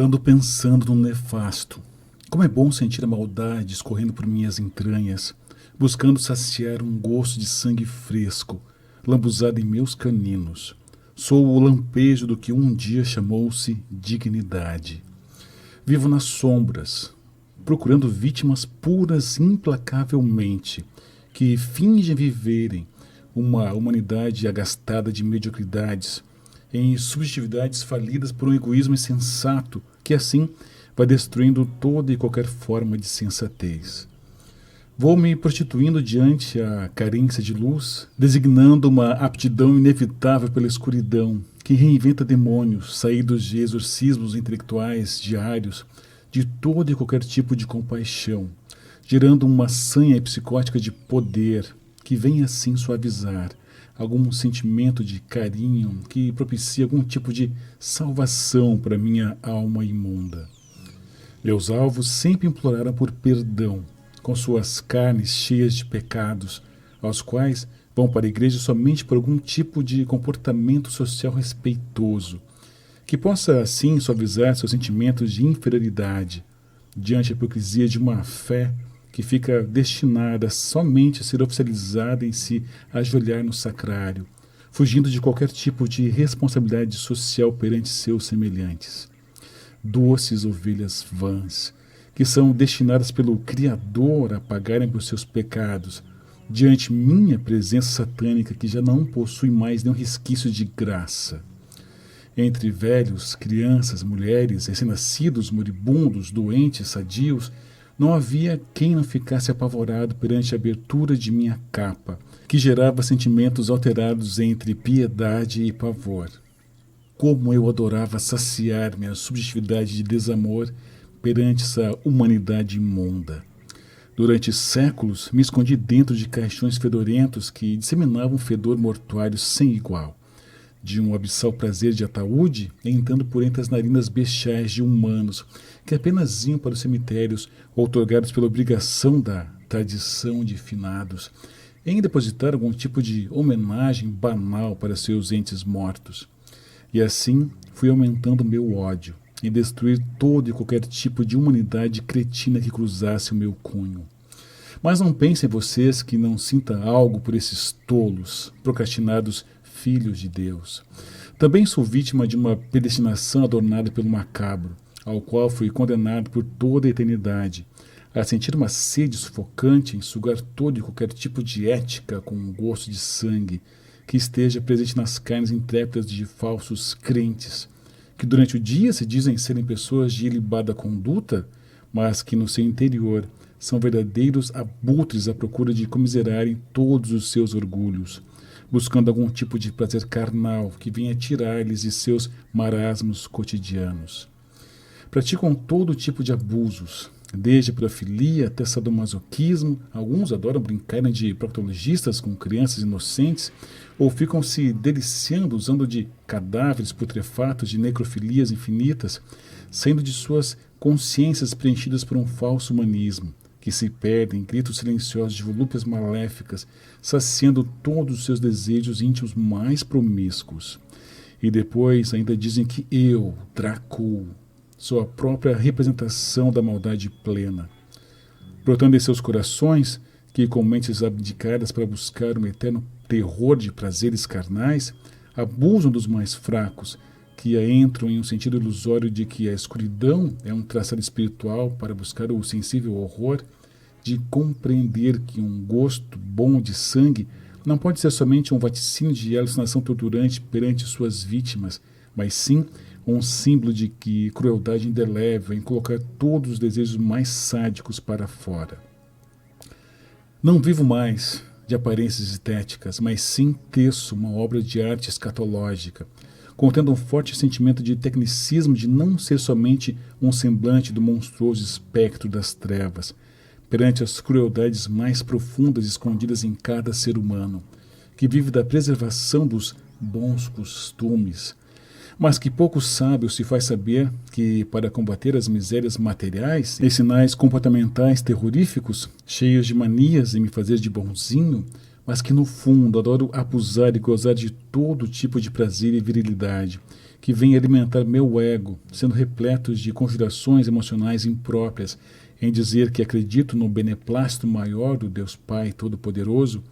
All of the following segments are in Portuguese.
Ando pensando no nefasto. Como é bom sentir a maldade escorrendo por minhas entranhas, buscando saciar um gosto de sangue fresco, lambuzado em meus caninos. Sou o lampejo do que um dia chamou-se dignidade. Vivo nas sombras, procurando vítimas puras implacavelmente, que fingem viverem uma humanidade agastada de mediocridades, em subjetividades falidas por um egoísmo insensato que assim vai destruindo toda e qualquer forma de sensatez. Vou me prostituindo diante a carência de luz, designando uma aptidão inevitável pela escuridão, que reinventa demônios saídos de exorcismos intelectuais diários de todo e qualquer tipo de compaixão, gerando uma sanha psicótica de poder que vem assim suavizar algum sentimento de carinho que propicia algum tipo de salvação para minha alma imunda. Meus alvos sempre imploraram por perdão, com suas carnes cheias de pecados, aos quais vão para a igreja somente por algum tipo de comportamento social respeitoso, que possa assim suavizar seus sentimentos de inferioridade, diante da hipocrisia de uma fé que fica destinada somente a ser oficializada em se ajoelhar no sacrário, fugindo de qualquer tipo de responsabilidade social perante seus semelhantes. Doces ovelhas vãs, que são destinadas pelo Criador a pagarem por seus pecados, diante minha presença satânica que já não possui mais nenhum resquício de graça. Entre velhos, crianças, mulheres, recém-nascidos, moribundos, doentes, sadios, não havia quem não ficasse apavorado perante a abertura de minha capa, que gerava sentimentos alterados entre piedade e pavor. Como eu adorava saciar minha subjetividade de desamor perante essa humanidade imunda. Durante séculos, me escondi dentro de caixões fedorentos que disseminavam um fedor mortuário sem igual. De um abissal prazer de ataúde, entrando por entre as narinas bestiais de humanos que apenas iam para os cemitérios, outorgados pela obrigação da tradição de finados, em depositar algum tipo de homenagem banal para seus entes mortos. E assim fui aumentando meu ódio, em destruir todo e qualquer tipo de humanidade cretina que cruzasse o meu cunho. Mas não pensem vocês que não sinta algo por esses tolos, procrastinados filhos de Deus. Também sou vítima de uma predestinação adornada pelo macabro, ao qual fui condenado por toda a eternidade, a sentir uma sede sufocante em sugar todo e qualquer tipo de ética com um gosto de sangue que esteja presente nas carnes intrépidas de falsos crentes, que durante o dia se dizem serem pessoas de ilibada conduta, mas que no seu interior são verdadeiros abutres à procura de comiserarem todos os seus orgulhos, buscando algum tipo de prazer carnal que venha tirar-lhes de seus marasmos cotidianos. Praticam todo tipo de abusos, desde a pedofilia até sadomasoquismo. Alguns adoram brincarem de proctologistas com crianças inocentes ou ficam se deliciando usando de cadáveres putrefatos de necrofilias infinitas, saindo de suas consciências preenchidas por um falso humanismo, que se perdem em gritos silenciosos de volúpias maléficas, saciando todos os seus desejos íntimos mais promíscuos. E depois ainda dizem que eu, Drácula, sou a própria representação da maldade plena. Brotando em seus corações, que com mentes abdicadas para buscar um eterno terror de prazeres carnais, abusam dos mais fracos, que entram em um sentido ilusório de que a escuridão é um traçado espiritual para buscar o sensível horror de compreender que um gosto bom de sangue não pode ser somente um vaticínio de alucinação torturante perante suas vítimas, mas sim um símbolo de que crueldade indelével em colocar todos os desejos mais sádicos para fora. Não vivo mais de aparências estéticas, mas sim teço uma obra de arte escatológica, contendo um forte sentimento de tecnicismo de não ser somente um semblante do monstruoso espectro das trevas, perante as crueldades mais profundas escondidas em cada ser humano, que vive da preservação dos bons costumes, mas que pouco sabe ou se faz saber que, para combater as misérias materiais e sinais comportamentais terroríficos, cheios de manias em me fazer de bonzinho, mas que no fundo adoro abusar e gozar de todo tipo de prazer e virilidade, que vem alimentar meu ego, sendo repletos de conjurações emocionais impróprias, em dizer que acredito no beneplácito maior do Deus Pai Todo-Poderoso,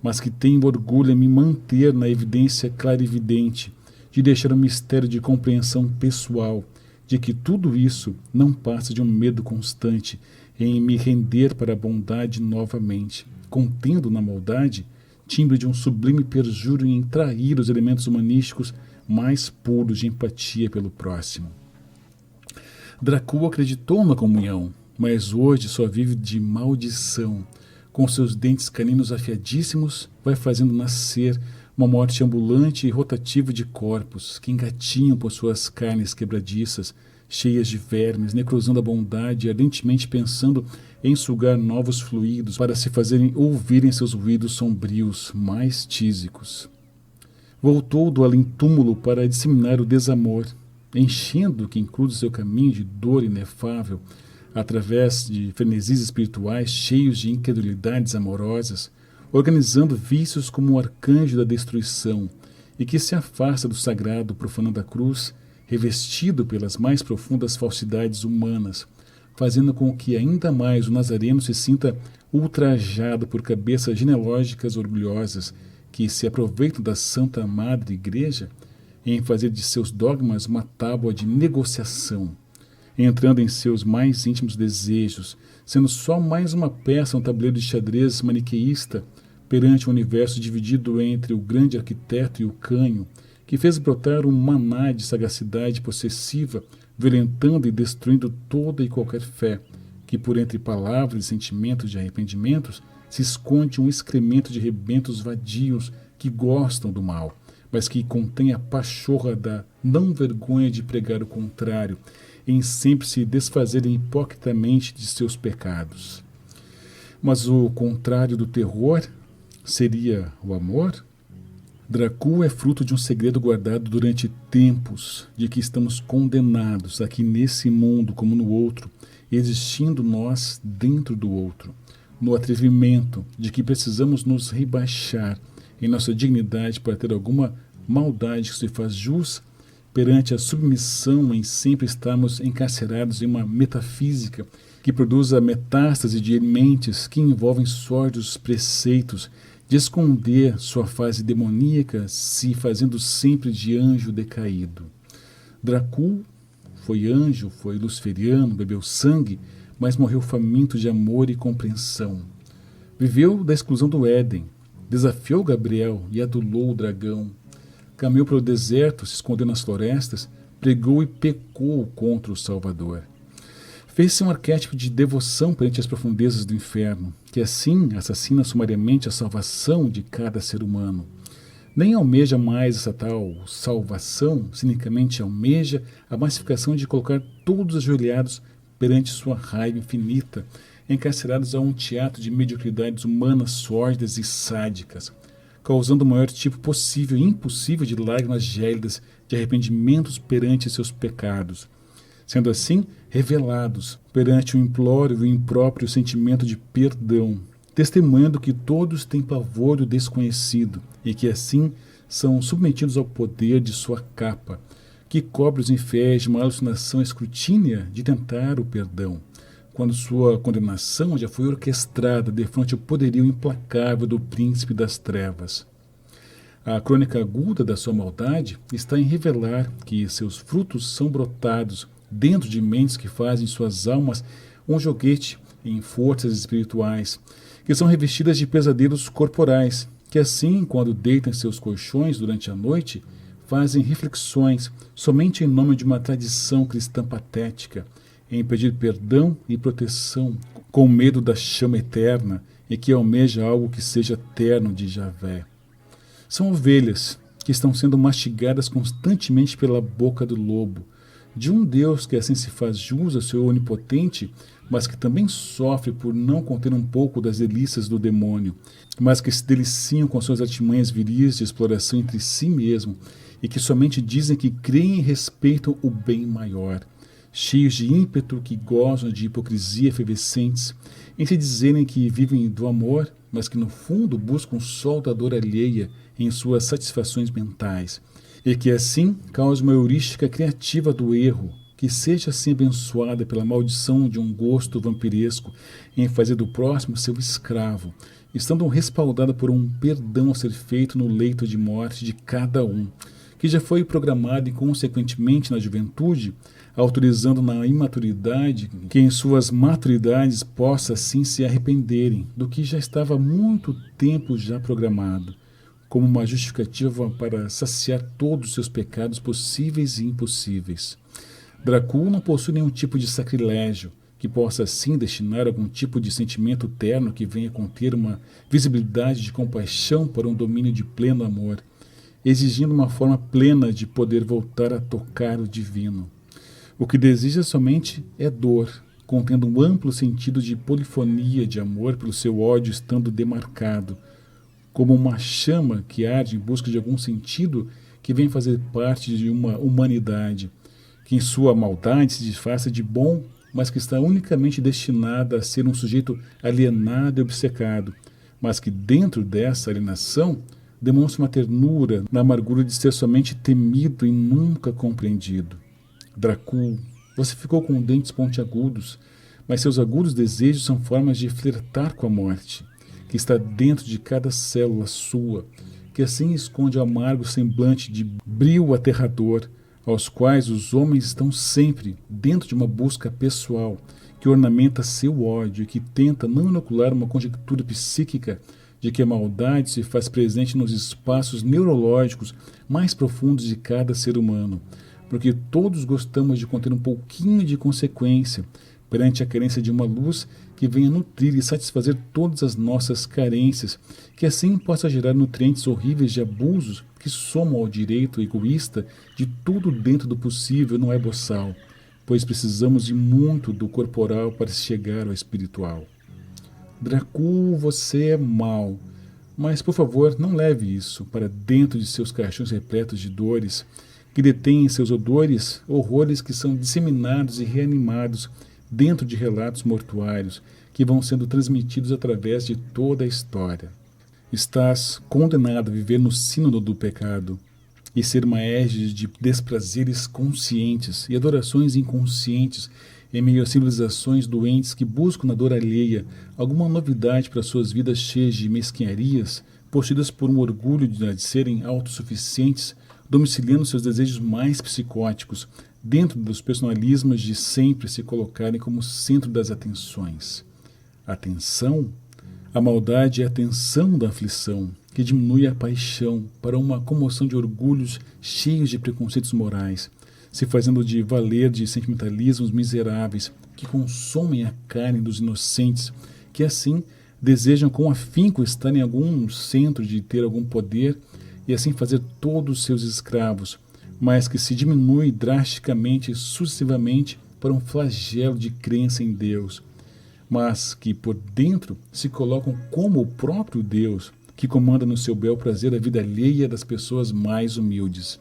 mas que tenho orgulho em me manter na evidência clarividente, de deixar um mistério de compreensão pessoal, de que tudo isso não passa de um medo constante em me render para a bondade novamente, contendo na maldade timbre de um sublime perjúrio em trair os elementos humanísticos mais puros de empatia pelo próximo. Dracul acreditou na comunhão, mas hoje só vive de maldição. Com seus dentes caninos afiadíssimos, vai fazendo nascer uma morte ambulante e rotativa de corpos que engatinham por suas carnes quebradiças, cheias de vermes, necrosando a bondade e ardentemente pensando em sugar novos fluidos para se fazerem ouvir em seus ruídos sombrios mais tísicos. Voltou do além-túmulo para disseminar o desamor, enchendo quem cruza seu caminho de dor inefável, através de frenesis espirituais cheios de incredulidades amorosas, organizando vícios como o arcanjo da destruição, e que se afasta do sagrado profanando a cruz, revestido pelas mais profundas falsidades humanas, fazendo com que ainda mais o Nazareno se sinta ultrajado por cabeças genealógicas orgulhosas que se aproveitam da Santa Madre Igreja em fazer de seus dogmas uma tábua de negociação, entrando em seus mais íntimos desejos, sendo só mais uma peça no tabuleiro de xadrez maniqueísta perante um universo dividido entre o grande arquiteto e o canho, que fez brotar um maná de sagacidade possessiva, violentando e destruindo toda e qualquer fé, que por entre palavras e sentimentos de arrependimentos se esconde um excremento de rebentos vadios que gostam do mal, mas que contém a pachorra da não vergonha de pregar o contrário, em sempre se desfazerem hipocritamente de seus pecados. Mas o contrário do terror seria o amor? Dracul é fruto de um segredo guardado durante tempos, de que estamos condenados aqui nesse mundo como no outro, existindo nós dentro do outro, no atrevimento de que precisamos nos rebaixar em nossa dignidade para ter alguma maldade que se faz jus perante a submissão em sempre estarmos encarcerados em uma metafísica que produza metástase de mentes que envolvem sórdidos preceitos de esconder sua fase demoníaca, se fazendo sempre de anjo decaído. Dracul foi anjo, foi luciferiano, bebeu sangue, mas morreu faminto de amor e compreensão. Viveu da exclusão do Éden, desafiou Gabriel e adulou o dragão. Caminhou pelo deserto, se escondeu nas florestas, pregou e pecou contra o Salvador. Fez-se um arquétipo de devoção perante as profundezas do inferno, que assim assassina sumariamente a salvação de cada ser humano. Nem almeja mais essa tal salvação, cinicamente almeja a massificação de colocar todos ajoelhados perante sua raiva infinita, encarcerados a um teatro de mediocridades humanas sórdidas e sádicas, causando o maior tipo possível e impossível de lágrimas gélidas de arrependimentos perante seus pecados, sendo assim revelados perante o implório e o impróprio sentimento de perdão, testemunhando que todos têm pavor do desconhecido e que assim são submetidos ao poder de sua capa, que cobre os infiéis de uma alucinação escrutínia de tentar o perdão, quando sua condenação já foi orquestrada defronte ao poderio implacável do príncipe das trevas. A crônica aguda da sua maldade está em revelar que seus frutos são brotados dentro de mentes que fazem suas almas um joguete em forças espirituais, que são revestidas de pesadelos corporais, que assim, quando deitam em seus colchões durante a noite, fazem reflexões somente em nome de uma tradição cristã patética, em pedir perdão e proteção, com medo da chama eterna e que almeja algo que seja terno de Javé. São ovelhas que estão sendo mastigadas constantemente pela boca do lobo, de um Deus que assim se faz jus ao seu onipotente, mas que também sofre por não conter um pouco das delícias do demônio, mas que se deliciam com suas artimanhas viris de exploração entre si mesmo, e que somente dizem que creem e respeitam o bem maior, cheios de ímpeto que gozam de hipocrisia efervescentes, em se dizerem que vivem do amor, mas que no fundo buscam só da dor alheia em suas satisfações mentais, e que assim causa uma heurística criativa do erro, que seja assim abençoada pela maldição de um gosto vampiresco em fazer do próximo seu escravo, estando respaldada por um perdão a ser feito no leito de morte de cada um, que já foi programado e consequentemente na juventude, autorizando na imaturidade que em suas maturidades possa assim se arrependerem do que já estava há muito tempo já programado, como uma justificativa para saciar todos os seus pecados possíveis e impossíveis. Dracul não possui nenhum tipo de sacrilégio que possa assim destinar algum tipo de sentimento terno que venha conter uma visibilidade de compaixão para um domínio de pleno amor, exigindo uma forma plena de poder voltar a tocar o divino. O que deseja somente é dor, contendo um amplo sentido de polifonia de amor pelo seu ódio estando demarcado, como uma chama que arde em busca de algum sentido que vem fazer parte de uma humanidade, que em sua maldade se disfarça de bom, mas que está unicamente destinada a ser um sujeito alienado e obcecado, mas que dentro dessa alienação demonstra uma ternura na amargura de ser somente temido e nunca compreendido. Dracul, você ficou com dentes pontiagudos, mas seus agudos desejos são formas de flertar com a morte, que está dentro de cada célula sua, que assim esconde o amargo semblante de brio aterrador, aos quais os homens estão sempre dentro de uma busca pessoal, que ornamenta seu ódio e que tenta não inocular uma conjectura psíquica de que a maldade se faz presente nos espaços neurológicos mais profundos de cada ser humano, porque todos gostamos de conter um pouquinho de consequência perante a carência de uma luz que venha nutrir e satisfazer todas as nossas carências, que assim possa gerar nutrientes horríveis de abusos que somam ao direito egoísta de tudo dentro do possível não é boçal, pois precisamos de muito do corporal para chegar ao espiritual. Dracul, você é mau, mas por favor não leve isso para dentro de seus caixões repletos de dores, que detêm em seus odores horrores que são disseminados e reanimados dentro de relatos mortuários que vão sendo transmitidos através de toda a história. Estás condenado a viver no sínodo do pecado e ser uma égide de desprazeres conscientes e adorações inconscientes em meio a civilizações doentes que buscam na dor alheia alguma novidade para suas vidas cheias de mesquinharias, possuídas por um orgulho de serem autossuficientes, domiciliando seus desejos mais psicóticos dentro dos personalismos de sempre se colocarem como centro das atenções. Atenção? A maldade é a tensão da aflição, que diminui a paixão para uma comoção de orgulhos cheios de preconceitos morais, se fazendo de valer de sentimentalismos miseráveis que consomem a carne dos inocentes, que assim desejam com afinco estar em algum centro de ter algum poder e assim fazer todos os seus escravos, mas que se diminui drasticamente e sucessivamente para um flagelo de crença em Deus, mas que por dentro se colocam como o próprio Deus, que comanda no seu bel prazer a vida alheia das pessoas mais humildes.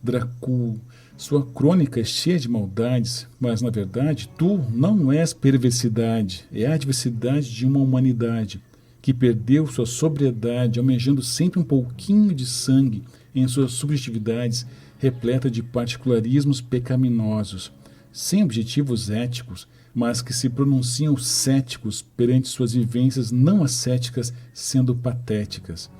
Dracul, sua crônica é cheia de maldades, mas na verdade tu não és perversidade, é a adversidade de uma humanidade que perdeu sua sobriedade, almejando sempre um pouquinho de sangue em suas subjetividades repleta de particularismos pecaminosos, sem objetivos éticos, mas que se pronunciam céticos perante suas vivências não ascéticas sendo patéticas.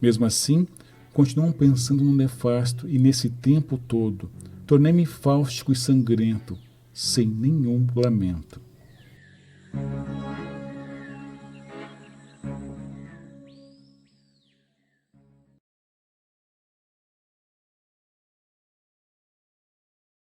Mesmo assim, continuam pensando no nefasto e nesse tempo todo, tornei-me fáustico e sangrento, sem nenhum lamento.